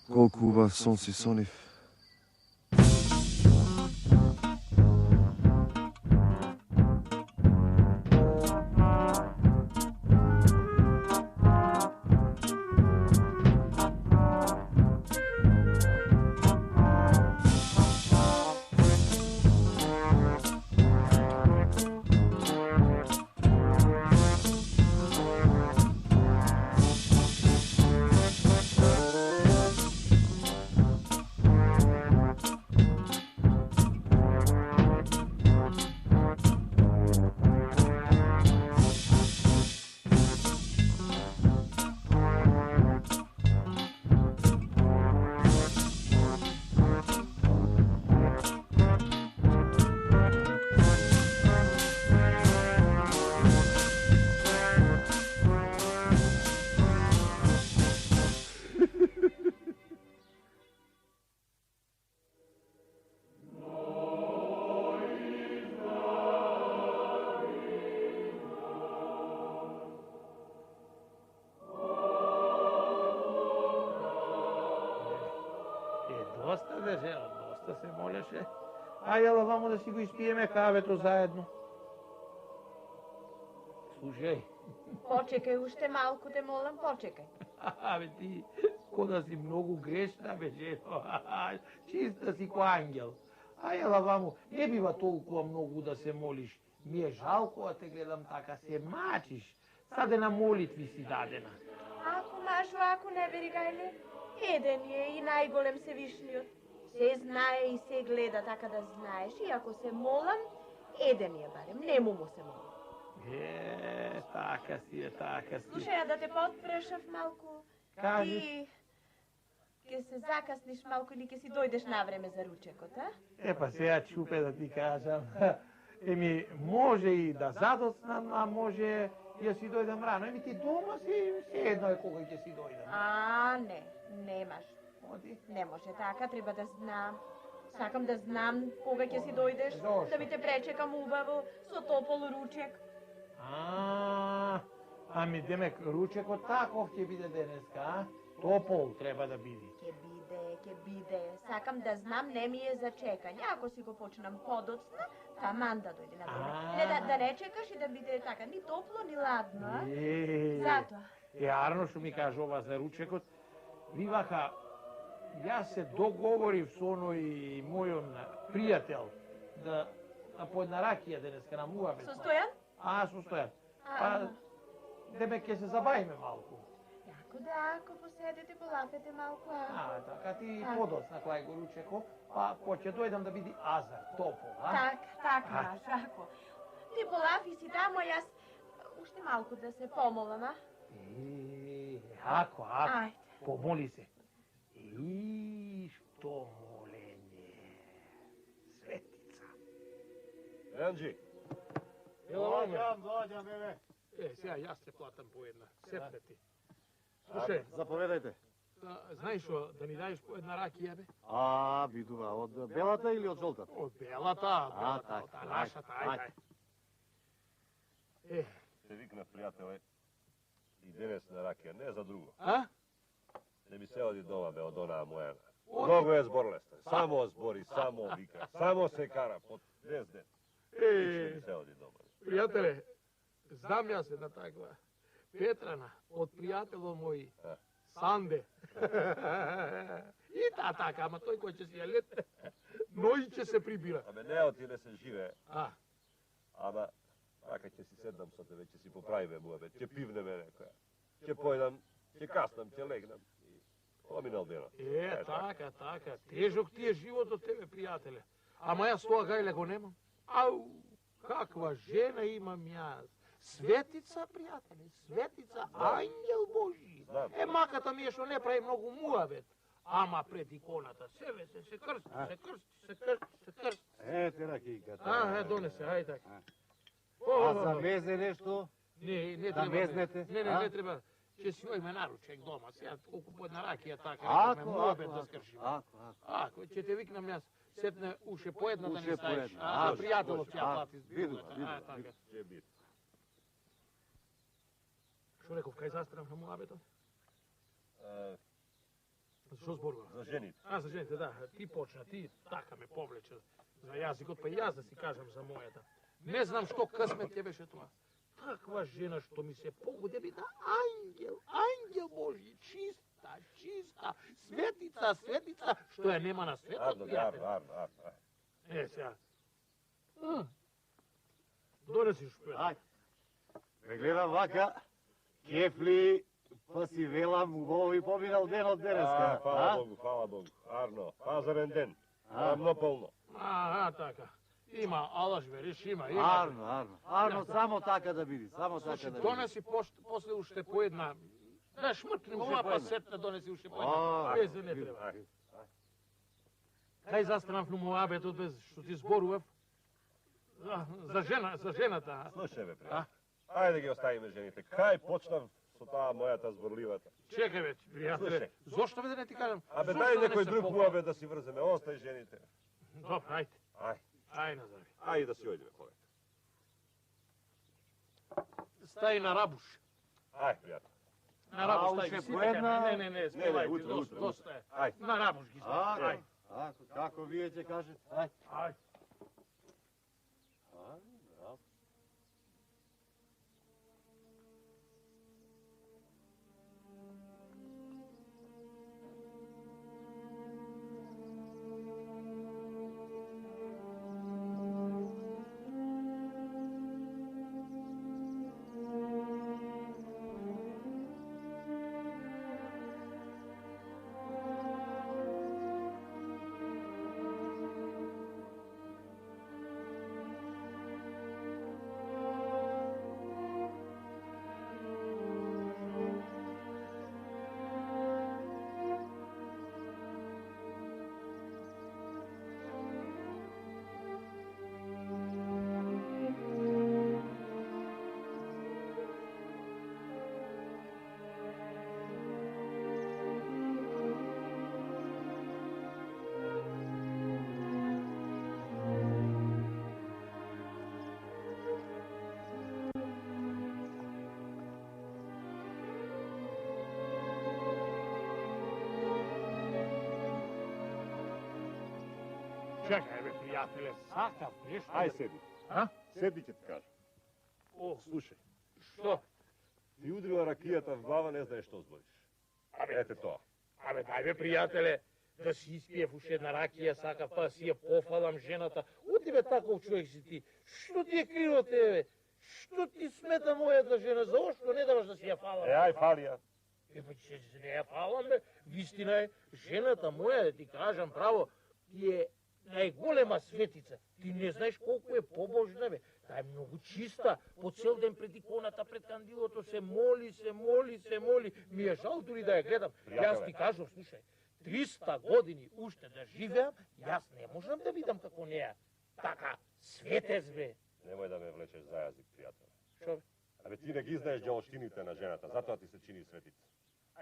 Колко у вас сон си, Сонев? Доста държава, доста се молеше. Ела вамо да си го изпиеме кавето заедно. Слушай. Почекай, още малко те молам, почекай. Абе ти, ко да си много грешна, бе, жено. Чиста си ко ангел. Ела вамо, не бива толкова много да се молиш. Ми е жалко да те гледам така, се мачиш. Саде на молитви си дадена. Ако Машо, ако не бери гайле, еден е и най-голем Всевишниот. Се знае и се гледа, така да знаеш. И ако се молам, еден е барем, нему му се молам. Така си е, така си. Слушай, да те подпрашав малко. Кажи. Ти ке се закасниш малко или ке си дойдеш на време за ручекот, а? Па сега чупе да ти кажам. Еми, може и да задоцнам, а може и да си дојдам рано. Еми ти дома си, се едно е кога ќе си дојдам. Не, немаш. Оди. Не може така, треба да знам. Сакам да знам кога ќе си дојдеш, Зошто? да би те пречекам убаво со топол ручек. Ами демек ручекот таков ќе биде денеска, а? Топол треба да биде. Ќе биде. Сакам да знам, не ми е за чекање. Ако си го почнам подоцна, таман да дојде на време. Не да не чекаш и да биде така, ни топло, ни ладно, а? Затоа. Арно што ми кажува за ручекот, вивака, јас се договорив со оној мојон пријател да по една ракија денеска на муавет. Со Стојан? Со Стојан. Па, демек ќе се забавиме малку. Да, ако поседете, полафете малку, а? Така ти подоцна клај го ручеко, па ко ќе дојдам да биде азар, топол, а? Така, ако. Ти полафи си тамо, јас уште малку да се помолам, а? Ако, Ајде. помоли се. Што моленje. Светица. Енджи. Доđam, bebe. Сега јас се платам по една. Сепне ти. Слушај, Заповедајте. знаеш што, да ни даеш по една ракија, бе? Бидува, од белата или од жолтата? Од белата, така, нашата, ајде. Се викна пријателе и денес на ракија, не за друго. Не ми се оди дома, бе, од онаа моја. Многу е зборлесна, само збори, само вика, само се кара, под 10 ден. Не ми се оди дома. Пријателе, знам јас една таква. Петрана, од пријателот мој, Санде. И така, ама тој кој ќе си ја лет, ној ќе се прибира. Абе, не оти не се живее. Ама, така ќе си седнам со тебе, ќе си поправиме муабет, ќе пивнеме некоја. Ќе појдам, ќе каснам, ќе легнам. Поминал денот. Така. Тежок ти е животот тебе, пријателе. Ама јас тоа гајле го немам. Каква жена имам јас. Светица, пријателе, Светица, ангел Божи. Маката ми е што не прави многу муавет. Ама пред иконата се крсти. Ете ракијката. Донесе, ајде така. А за мезе нешто? Не Да треба. мезнете? Не треба. Ќе си ојме наручек дома, сега колку по една ракија така, ме муабет да скршим. Ако, ќе те викнам јас, сетне уше по една да не ставиш. Пријателот ќе ја плати. Видува. Ќе биде. Што реков, кај застанав на муабетот? Što zborila? За жените. A, za ženite, da. Ti počna, ti taka me povleče za jazikot, pa i ja da si kažem za mojeta. Ne znam što късмет je беше това. Takva žena što mi se pogode bi da anđel Božji, čista, svetica, što je nema na svetu, Arno, prijatelj. Arno. E, сега. Донеси шпет. Ај, ме гледам вака, кефли, па си велам убаво и поминал ден од денеска. Hvala Bogu. Arno, pazaren den. Ravno polno. Ага, така. Има, алаш вериш, има. Арно, само така да биде, само така Слушай, да биде. донеси после уште по една. Да шмркнем ова, па сетна донеси уште по една. А, Без да не треба. Кај застанав на муабетот без што ти зборував? За жената. Слушай, бе, пријател. Ајде ги оставиме жените. Кај почнав со таа мојата зборливата? Чекај веќе, пријателе. Зошто бе да не ти кажам? Абе, Зошто дај да не некој се друг попам? муабет да си врземе. Остај жените. Добро, ајде. Ај, Ајде назави. ајде да си ојдеме, ходете. Стаи на рабуш. Ај, пријател. На рабуш уште стаи. по една? Не, спевајте, утре. доста е. Ај. На рабуш ги стаи. Ајде. Како вие ќе кажете? Ај. Ајде. Чекај бе, пријателе, сакав нешто. Ај, седи. А? Седи ќе ти кажам. О, Слушај, што? ти удрила ракијата в глава, не знаеш што збориш. Ете тоа. Абе, дај бе, пријателе, да си испиев уште една ракија, сакав, па си ја пофалам жената. Оти бе, таков човек си ти. Што ти е криво тебе? Што ти смета мојата жена? Заошто не даваш да си ја фалам? Ај, фали ја. Па че не ја фалам, бе. Вистина е, жената моја, да ти кажам право, ти е најголема светица. Ти не знаеш колку е побожна, бе. Таа е многу чиста. По цел ден пред иконата, пред кандилото се моли. Ми е жал дури да ја гледам. Јас ти кажам, слушај, 300 години уште да живеам, јас не можам да видам како неа. Така, светец, бе. Немој да ме влечеш за јазик, пријател. Шо бе? Абе, ти не ги знаеш ѓелоштините на жената, затоа ти се чини светица.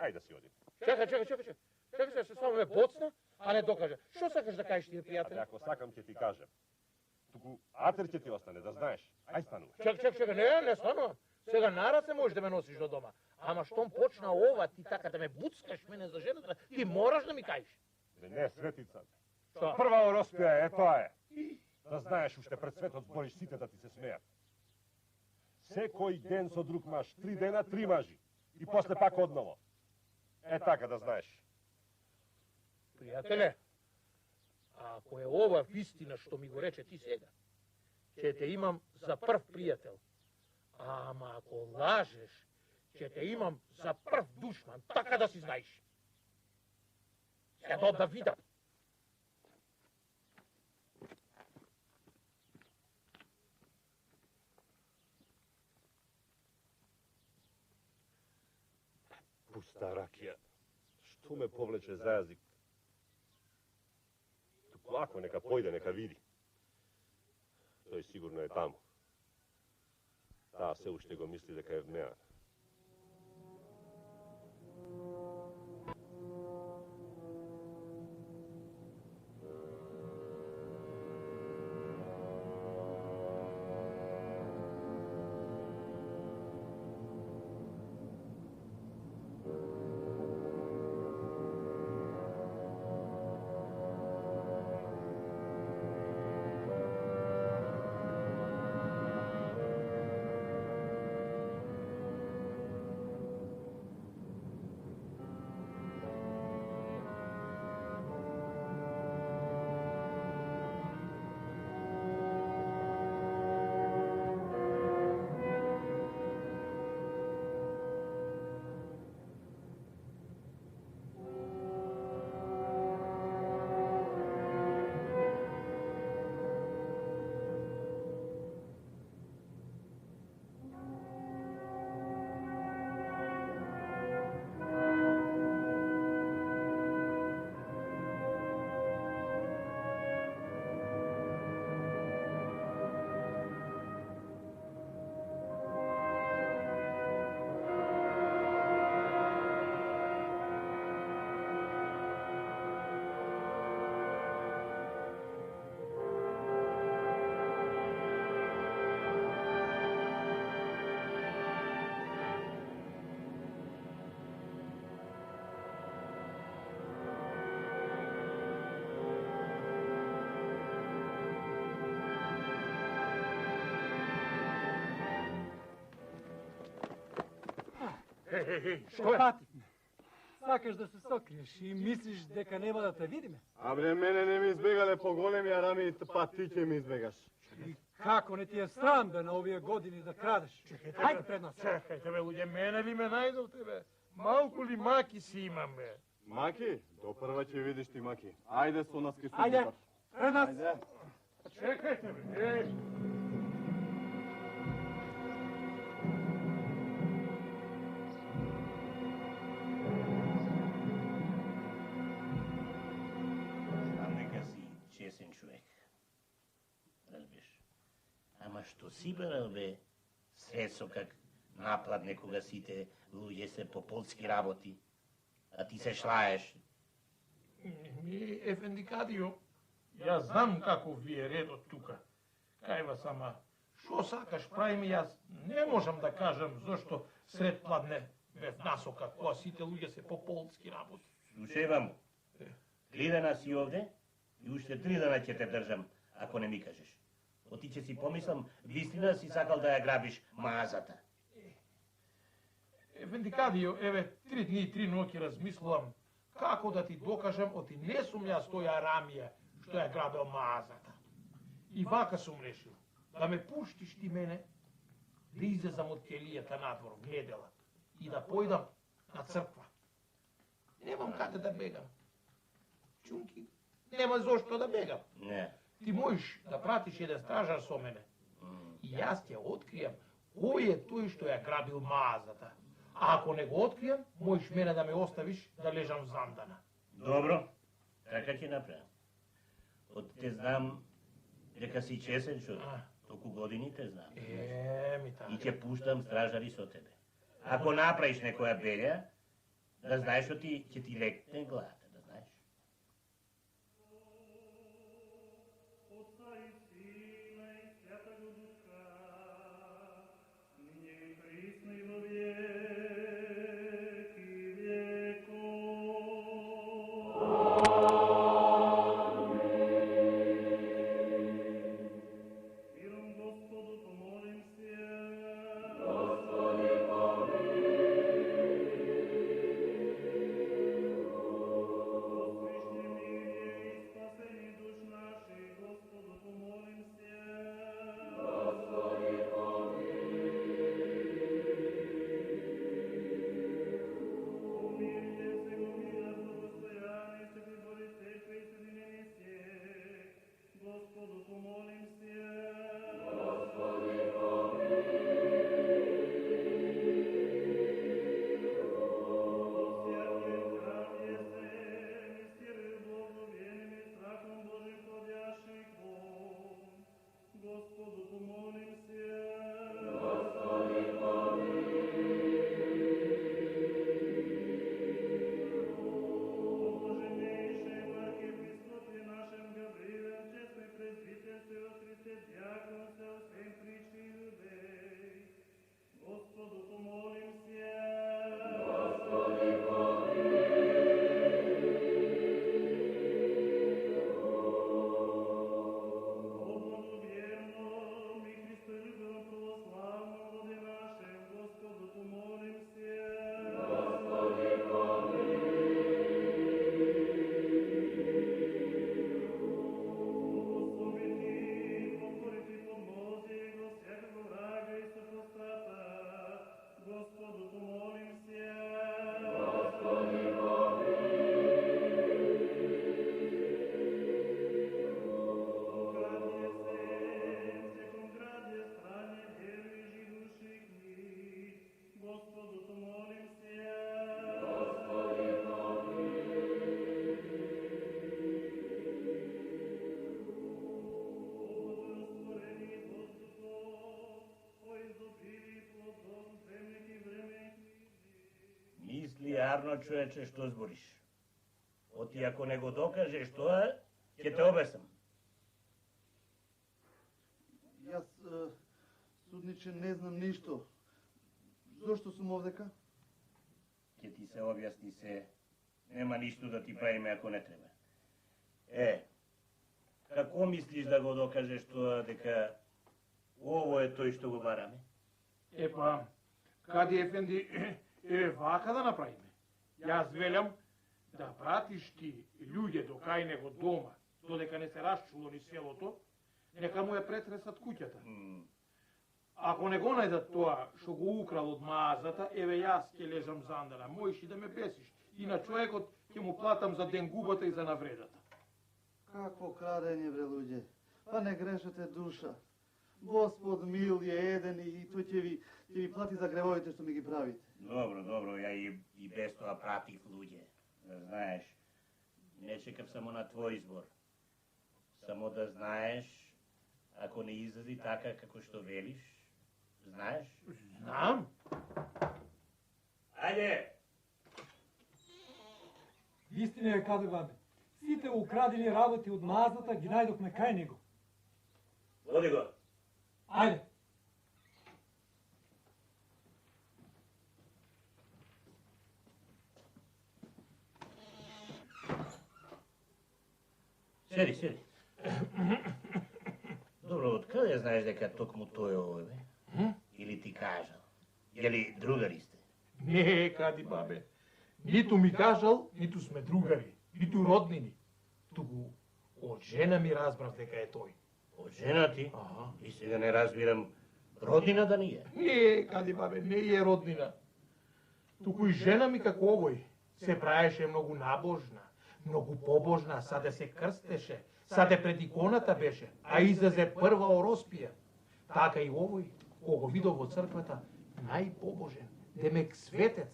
Ај да си одим. Чекај, се само ме боцна, а не докаже. Што сакаш да кажеш ти, Абе, пријател? ако сакам ќе ти кажем. Туку атер ќе ти остане, да знаеш. Ај стануваш. Чекај, не станувам. Сега нараце можеш да ме носиш до дома. Ама штом почна ова, ти така да ме буцкаш мене за жената, ти мораш да ми кажеш. Бе, не, светица. Што? Прва ороспија е, тоа е. Да знаеш, уште пред светот збориш сите да ти се смеат. Секој ден со друг маж, 3 дена, 3 мажи. И после пак одново. Е така да знаеш. Пријателе, ако е ова вистина што ми го рече ти сега, ќе те имам за прв пријател. Ама ако лажеш, ќе те имам за прв душман, така да си знаеш. Сега да видам. Пуста ракија. Што ме повлече за јазик? Туку ако нека појде, нека види. Тој сигурно е таму. Таа се уште го мисли дека е вмеана. Што е? Сакаш да се сокриеш и мислиш дека нема да те видиме? А бре, мене не ми избегале по големи арами, па ти ќе ми избегаш. И како не ти е срам бе на овие години да крадеш? Хајде пред нас. Чекајте бе, луѓе, мене ли ме најдовте бе? Малку ли маки си имам бе? Маки? До прва ќе видиш ти маки. Ајде со нас ки Ајде, пред нас. Ајде. Чекајте бе, Знам дека си чесен човек. Разбираш. Ама што си барал бе средство как напад некога сите луѓе се по полски работи, а ти се шлаеш. Ми, Ефендикадио, јас знам како ви е редот тука. Кајва сама, шо сакаш правиме, јас не можам да кажам зашто сред пладне бев насока, кога сите луѓе се по полски работи. Слушај ваму. 3 дена си овде и уште 3 дена ќе те држам, ако не ми кажеш. Оти ќе си помислам, вистина си сакал да ја грабиш маазата. Ефендикадио, еве, 3 дни и 3 ноќи размислувам како да ти докажам оти не сум јас тој Арамија што ја грабел маазата. И вака сум решил, да ме пуштиш ти мене, да излезам од келијата надвор, в недела, и да појдам на црква. Немам каде да бегам. Чунки, нема зошто да бегам. Не. Ти можеш да пратиш еден стражар со мене. И јас ќе откријам кој е тој што ја грабил маазата. А ако не го откријам, можеш мене да ме оставиш да лежам замдана. Добро, така ќе направам. Од те знам дека си чесен човек. Толку години те знам. Ми така. И ќе пуштам стражари со тебе. Ако направиш некоја белја, да знаеш што ти ќе ти лекне главата, да знаеш. Јарно човече што збориш. Оти ако не го докажеш тоа, ќе те обесам. Јас, судниче, не знам ништо. Зошто сум овдека? Ќе ти се објасни се. Нема ништо да ти правиме ако не треба. Како мислиш да го докажеш тоа дека ово е тој што го бараме? Епа, Кади Ефенди, Вака да направиме. Јас велям да пратиш ти луѓе до кај него дома, додека не се расчуло ни селото, нека му ја претресат куќата. Ако не го најдат тоа што го украл од маазата, еве јас ќе лежам зандана, можеш и да ме бесиш. И на човекот ќе му платам за денгубата и за навредата. Какво крадење, бре, луѓе? Па не грешете душа. Господ мил е еден и тој ќе ви плати за гревовите што ми ги правите. Добро, ја и без тоа пратив луѓе. Знаеш, не чекав само на твој избор. Само да знаеш, ако не излези така како што велиш, знаеш? Знам. Ајде! Вистина е, каде бабе. Сите украдени работи од маазата ги најдохме кај него. Води го. Ајде. Седи. Добро, од каде знаеш дека токму тој е овој, бе? Или ти кажал? Или другари сте? Не, кади бабе. Ниту ми кажал, ниту сме другари, ниту роднини. Туку од жена ми разбрав дека е тој. Од жена ти? И сега не разбирам, роднина да не е? Не, кади бабе, не е роднина. Туку и жена ми како овој се праеше многу набожна, многу побожна, саде се крстеше, саде пред иконата беше, а излезе прва ороспија. Така и овој, кого видов во црквата, најпобожен, демек светец,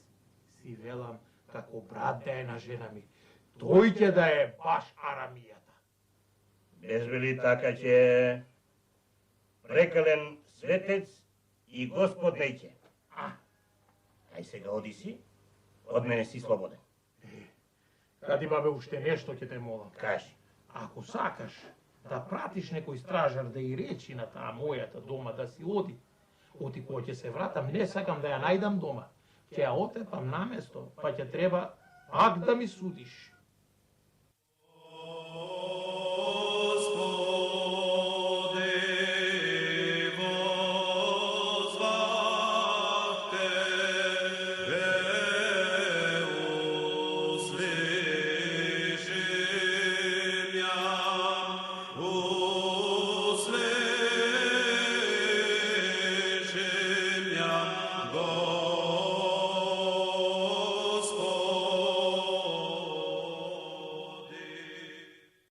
си велам како брат да е на жена ми. Тој ќе да е баш арамијата. Без вели така ќе прекален светец и Господ неќе. Ај сега оди си, од мене си слободен. Кади бабе, уште нешто ќе те молам. Кажи. Ако сакаш да пратиш некој стражар да и речи на таа мојата дома да си оди кога ќе се вратам, не сакам да ја најдам дома. Ќе ја отепам на место, па ќе треба пак да ми судиш.